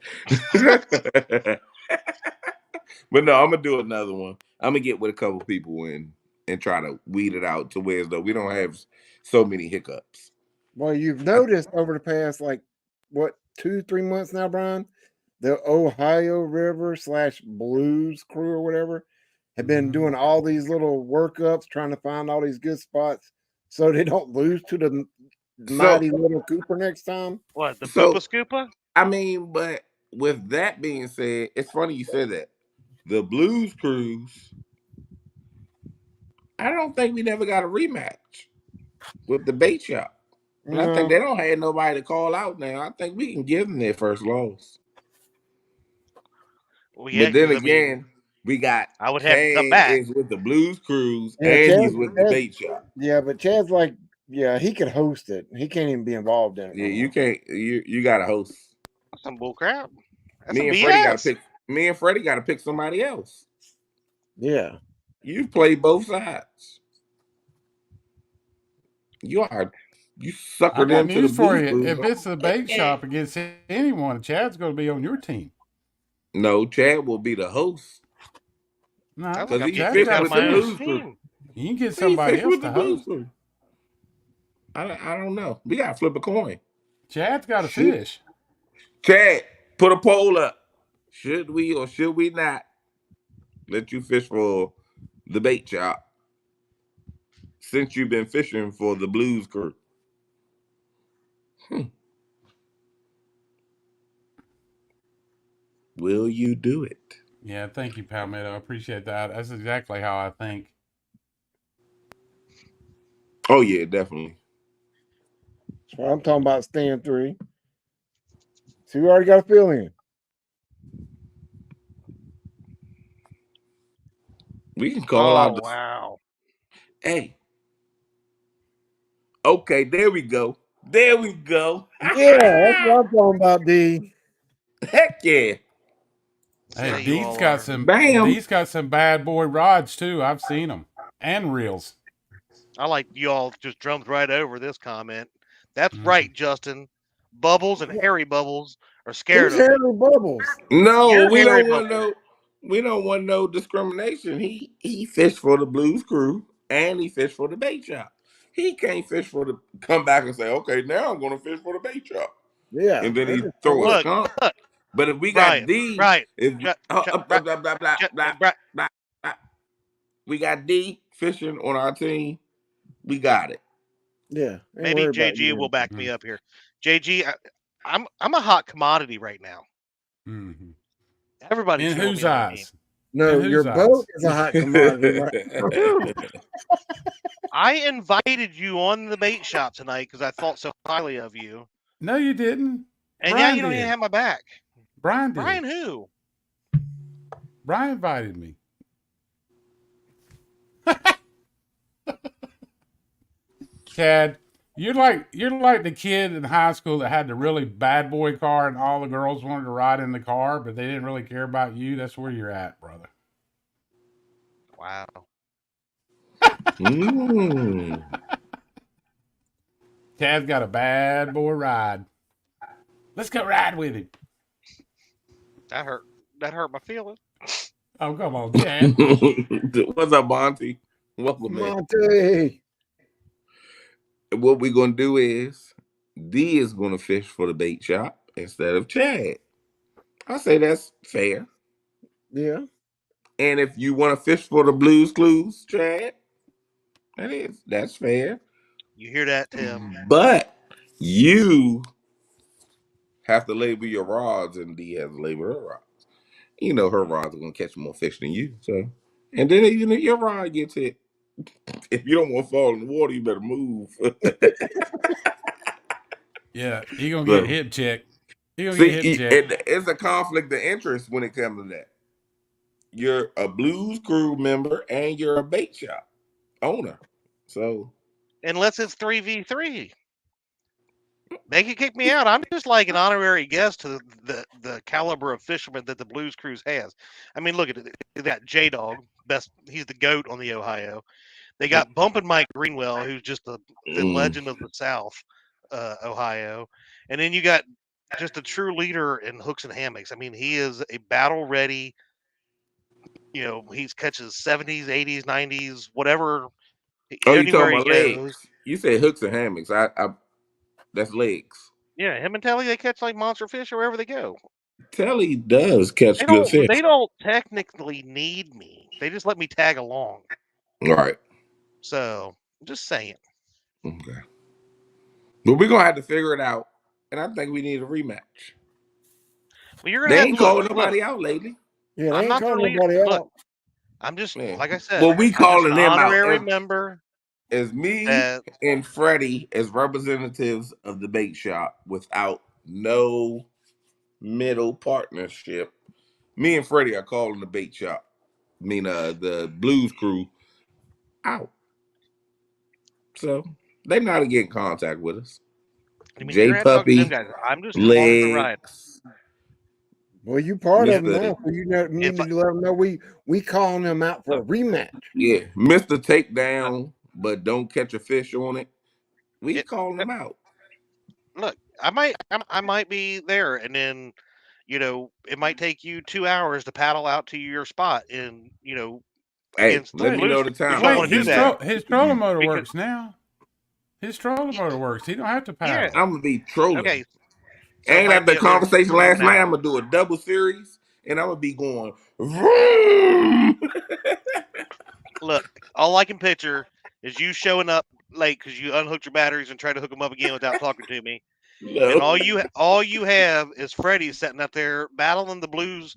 But no, I'm gonna do another one. I'm gonna get with a couple people and try to weed it out to where as though we don't have so many hiccups. Well, you've noticed over the past, like, what, 2-3 months now, Brian, the Ohio River / Blues crew or whatever have been doing all these little workups, trying to find all these good spots so they don't lose to the So mighty little Cooper next time. What, the Poopa so Scoopa? I mean, but with that being said, it's funny you said that. The Blues Cruise, I don't think we never got a rematch with the bait shop. And I think No, they don't have nobody to call out now. I think we can give them their first loss. Well, yeah, But then because I mean, again, we got I would have to come Chad back. is with the Blues Cruise yeah, and he's with the bait shop. yeah, but Chad's like, yeah, he could host it. He can't even be involved in it. Yeah, No you more. can't. You got to host. That's some bull crap. That's some Me and Freddie got to BS. pick. Me and Freddie got to pick somebody else. Yeah. You play both sides. You I suckered got into the news for Blues you. Cruise. If it's a bait shop against anyone, Chad's going to be on your team. No, Chad will be the host No, Sounds like because I'm he getting Chad's kicked fished got out to of with the my own Blues fish. Cruise. team. You can get He somebody fished else with the to Blues host. Cruise. I don't know. We got to flip a coin. Chad's got to Should fish. Chad put a poll up? Should we or should we not let you fish for the bait shop since you've been fishing for the Blues Crew? Will you do it? Yeah, thank you, Palmetto. I appreciate that. That's exactly how I think. Oh yeah, definitely. So I'm talking about stand 3. So you already got a fill in. We can call out Oh the. wow. Hey, okay, there we go. There we go. Yeah, that's what I'm talking about, D. Heck yeah. See how Hey, you all are. Bam. Dee's got some bad boy rods too. I've seen them and reels. I like you all just jumped right over this comment. That's Mhm. right, Justin. Bubbles and Harry Bubbles are scared Who's of me. Harry Bubbles? No, You're we Harry don't want Bubbles. no. We don't want no discrimination. He fished for the Blues Crew and he fished for the bait shop. He can't fish for the come back and say, okay, now I'm going to fish for the bait shop, Yeah, and then that he is not throw a work. Look, skunk. look, But if we got Brian, D, Brian, if Ch- Ch- blah, Bri- blah, blah, blah, blah, Bri- blah, blah, we got D fishing on our team, we got it. Yeah, ain't maybe worried about JG you. will back me Mhm. up here. JG, I'm a hot commodity right now. Mhm. Everybody's In showing me whose on the team. eyes? No, In your whose boat eyes? is a hot commodity, right? I invited you on the bait shop tonight because I thought so highly of you, No, you didn't. and now Brian you don't even did. have my back. Brian Brian, did. who? Brian invited me. Chad, you're like the kid in high school that had the really bad boy car and all the girls wanted to ride in the car, but they didn't really care about you. That's where you're at, brother. Wow. Mm. Chad's got a bad boy ride. Let's go ride with him. That hurt. That hurt my feelings. Oh, come on, Chad. What's up, Monty? Welcome in. Monte. What we're gonna do is D is gonna fish for the bait shop instead of Chad. I say that's fair. Yeah. And if you want to fish for the Blues Clues, Chad, that's fair. You hear that, Tim? But you have to label your rods, and D has to label her rods. You know her rods are gonna catch more fish than you. So, and then even if your rod gets hit, if you don't want to fall in the water, you better move. Yeah, he gonna get So, hip check. He gonna get hip see, check. it's a conflict of interest when it comes to that. You're a Blues Crew member and you're a bait shop owner. So, Unless it's 3v3. They can kick me out. I'm just like an honorary guest to the caliber of fishermen that the Blues Cruise has. I mean, look at it. They got J Dog, best. He's the goat on the Ohio. They got Bumpin' Mike Greenwell, who's just the mm, legend of the South, Ohio. And then you got just a true leader in hooks and hammocks. I mean, he is a battle ready. He's catches 70s, 80s, 90s, whatever. oh, you Anywhere talking he about goes. legs? You said hooks and hammocks. I that's legs. Yeah, him and Telly, they catch like monster fish wherever they go. Telly does catch They good don't. fish. They don't technically need me. They just let me tag along. All right. So I'm just saying. Okay. But we're gonna have to figure it out. And I think we need a rematch. Well, you're gonna They have to ain't look. calling Look, nobody out lately. Yeah, they I'm ain't not the calling leader. nobody Look, out. I'm just Man. like I said. Well, we I'm just an calling them out. honorary member. As me That and Freddie as representatives of the bait shop without no middle partnership. Me and Freddie are calling the bait shop. I mean the Blues Crew out. So they know how to get in contact with us. I mean, you're J gonna have to talk to them Puppy, guys. I'm just along for the ride. Legs, Well, you part of them Mr. now, so you need If to let them know we calling them out for a rematch. Yeah, Mr. Takedown, but don't catch a fish on it. We it, calling them out. look, I might be there, and then it might take you 2 hours to paddle out to your spot, and Hey, against the let Wait, me know blues, the but you time. don't I'll wait. want to do be His that there. his trolling motor because works now. His trolling motor works. He don't have to yeah, paddle. I'm gonna be trolling. okay, so And might after be the up there conversation for last an night, I'm hour. gonna do a double series, and I'm gonna be going. Vroom. Look, all I can picture is you showing up late because you unhooked your batteries and tried to hook them up again without talking to me, and No, all you have is Freddie sitting out there battling the blues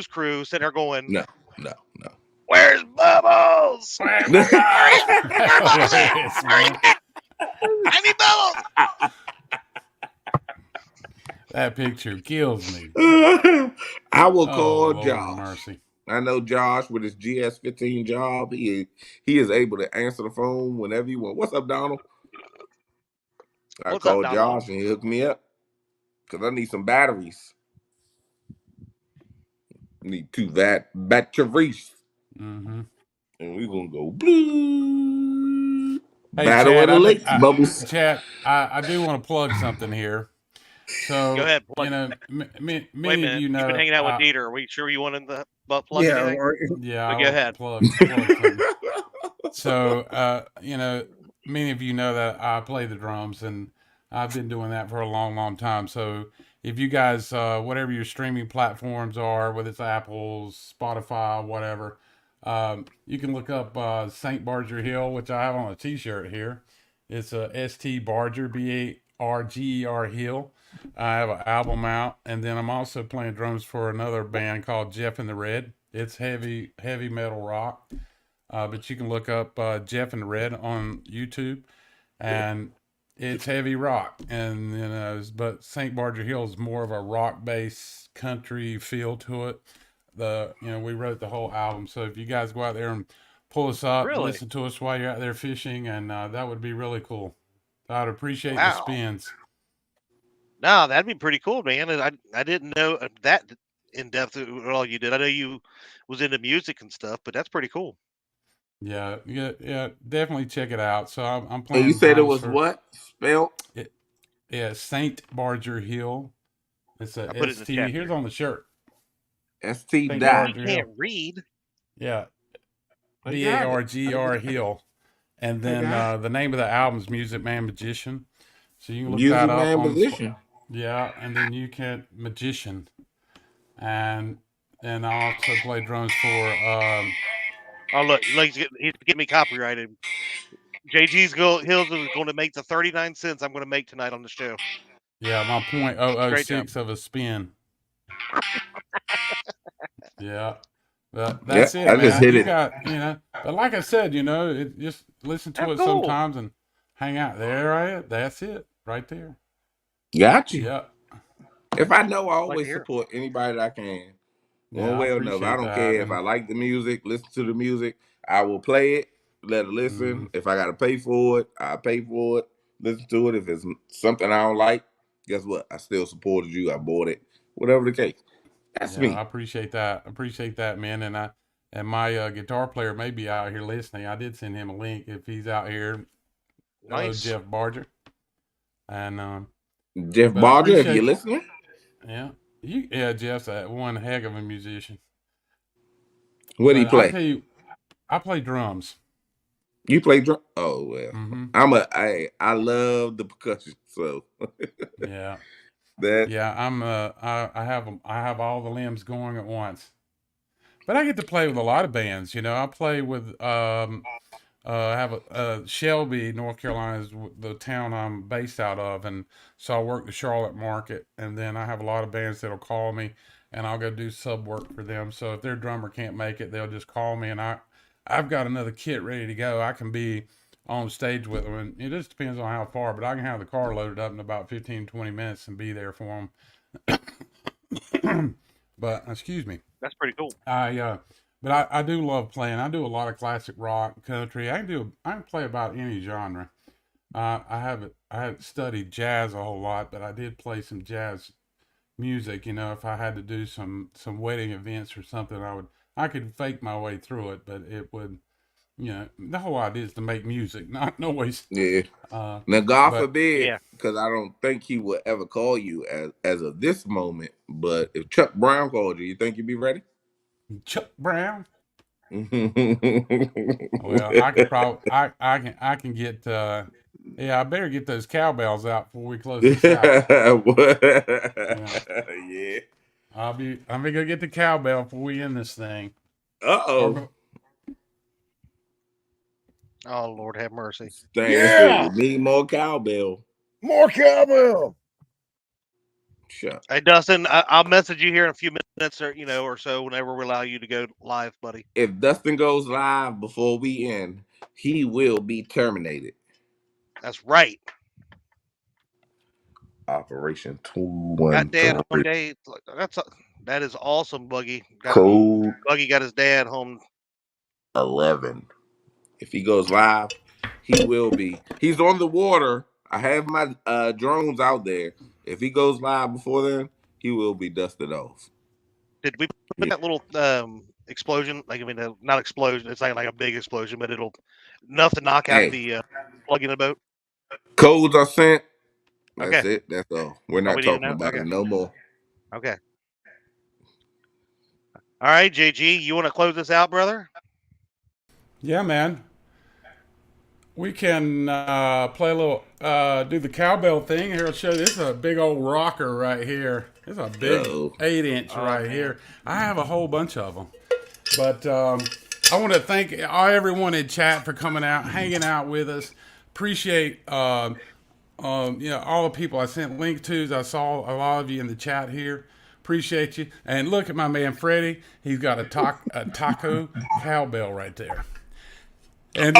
crew, sitting there going, no, no, no. "Where's Bubbles? Where's Where Bubbles? is Bubbles at? Hilarious, Where is man. it? I need Bubbles." That picture kills me. I will Oh call Lord Josh. mercy. I know Josh with his GS15 job. He is able to answer the phone whenever you want. What's up, Donald? I What's up, called Donald? Josh and he hooked me up because I need some batteries. Need two batteries. Mm-hmm. And we're gonna go blue. Hey, Battle of Chad, the Lakes, Bubbles. Chad, I do want to plug something here. Go So, ahead, you plug it. know, Wait a many of minute. you You've been know, hanging out with Dieter. Are we sure you wanted the plug Yeah, anything? yeah, So I go want to ahead. plug something. So, you know, many of you know that I play the drums, and I've been doing that for a long, long time. So, if you guys, whatever your streaming platforms are, whether it's Apple, Spotify, whatever, you can look up Saint Barger Hill, which I have on a T-shirt here. It's St. Barger, Barger Hill. I have an album out, and then I'm also playing drums for another band called Jeff and the Red. It's heavy metal rock. But you can look up Jeff and the Red on YouTube, and it's heavy rock. And you know, but St. Barger Hill is more of a rock-based country feel to it. We wrote the whole album. So if you guys go out there and pull us up, Really? listen to us while you're out there fishing, and that would be really cool. I'd appreciate the Wow. spins. No, that'd be pretty cool, man. And I didn't know that in depth at all you did. I know you was into music and stuff, but that's pretty cool. Yeah, definitely check it out. So I'm And playing you said it drums was for what? Spell? Saint Barger Hill. It's a I put it in the ST. chat Here's here. on the shirt. ST Saint dot. He Barger can't Hill. read. Yeah, I got it. Barger Hill. And then the name of the album is Music Man Magician. So you can look that Music up Man on position. yeah, and then you can Magician. And I also play drums for Oh look, he's getting me copyrighted. JG's Hills is going to make the 39 cents I'm going to make tonight on the show. yeah, my Great job. .006 of a spin. Yeah. But Yeah, that's it, I just man. hit You it. got, but like I said, just listen to That's it cool. sometimes and hang out there. That's it right there. Got you. Yeah. If I know, I Like always here. support anybody that I can. One Yeah, I way or another. I appreciate don't that. care if I And like the music, listen to the music. I will play it, let it listen. If I got to pay for it, I pay for it, listen to it. If it's something I don't like, guess what? I still supported you. I bought it. Whatever the case. That's yeah, I me. appreciate that. Man. And my guitar player may be out here listening. I did send him a link if he's out here. Hello, Nice. Jeff Barger. And Jeff but I Barger, if appreciate you're listening. yeah, Jeff's one heck of a musician. What do you But I play? tell you, I play drums. You play drum? Oh well. Mm-hmm. I love the percussion, so Yeah. that Yeah, I have all the limbs going at once. But I get to play with a lot of bands. I play with I have Shelby, North Carolina is the town I'm based out of, and so I work the Charlotte market, and then I have a lot of bands that'll call me, and I'll go do sub work for them. So if their drummer can't make it, they'll just call me, and I've got another kit ready to go. I can be on stage with them, and it just depends on how far, but I can have the car loaded up in about 15, 20 minutes and be there for them. But excuse me. That's pretty cool. But I do love playing. I do a lot of classic rock, country. I can play about any genre. I haven't studied jazz a whole lot, but I did play some jazz music. If I had to do some wedding events or something, I could fake my way through it, but it would, the whole idea is to make music, not noise. yeah. Now, God But forbid, Yeah. because I don't think he would ever call you as of this moment. But if Chuck Brown called you, you think you'd be ready? Chuck Brown. Well, Well, I could probably I can get yeah, I better get those cowbells out before we close this out. Yeah. yeah. I'm gonna go get the cowbell before we end this thing. Uh-oh. Oh Lord, have mercy. Stan said, we need more cowbell. More cowbell. Shut. Hey Dustin, I'll message you here in a few minutes or so whenever we allow you to go live, buddy. If Dustin goes live before we end, he will be terminated. That's right. Operation 213. Got dad home day. That is awesome, Buggy. Code Buggy got his dad home. 11. If he goes live, he will be. He's on the water. I have my drones out there. If he goes live before then, he will be dusted off. Did we put that little explosion? Like, I mean, not explosion. It's not like a big explosion, but it'll enough to knock out Hey, the plug in the boat. codes are sent. That's Okay. it. That's all. We're All not we need to talking know. about Okay. it no more. Okay. All right, JG, you want to close this out, brother? Yeah, man. We can play a little, do the cowbell thing. Here, I'll show you. This is a big old rocker right here. This is a big Uh-oh. 8-inch right man. here. I have a whole bunch of them. But I want to thank everyone in chat for coming out, hanging out with us. Appreciate all the people I sent link to. I saw a lot of you in the chat here. Appreciate you. And look at my man Freddie. He's got a taco cowbell right there. And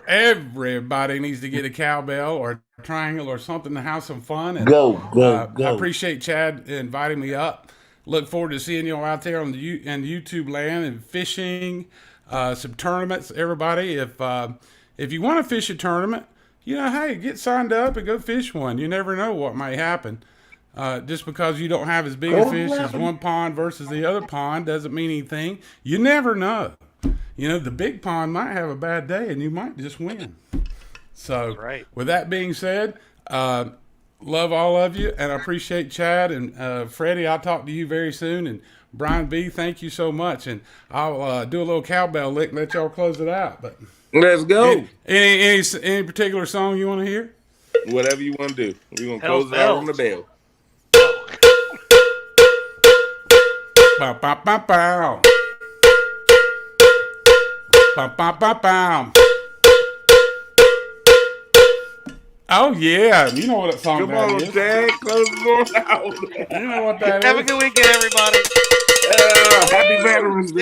everybody needs to get a cowbell or a triangle or something to have some fun. And Go. I appreciate Chad inviting me up. Look forward to seeing you all out there on the YouTube land and fishing, some tournaments. Everybody, if you want to fish a tournament, hey, get signed up and go fish one. You never know what might happen. Just because you don't have as big a fish as one pond versus the other pond doesn't mean anything. You never know. The big pond might have a bad day and you might just win. So, right. With that being said, love all of you, and I appreciate Chad and Freddie. I'll talk to you very soon. And Brian B., thank you so much. And I'll do a little cowbell lick and let y'all close it out. But let's go. Any particular song you want to hear? Whatever you want to do. We're going to Hell's close it out on the bells. bell. Bow, bow, bow, bow. Bow, bow, bow, bow. Oh, yeah. You know what that song Come that on, is. Chad. Close the door out. You know what that is. Have a good weekend, everybody. Happy Veterans Day.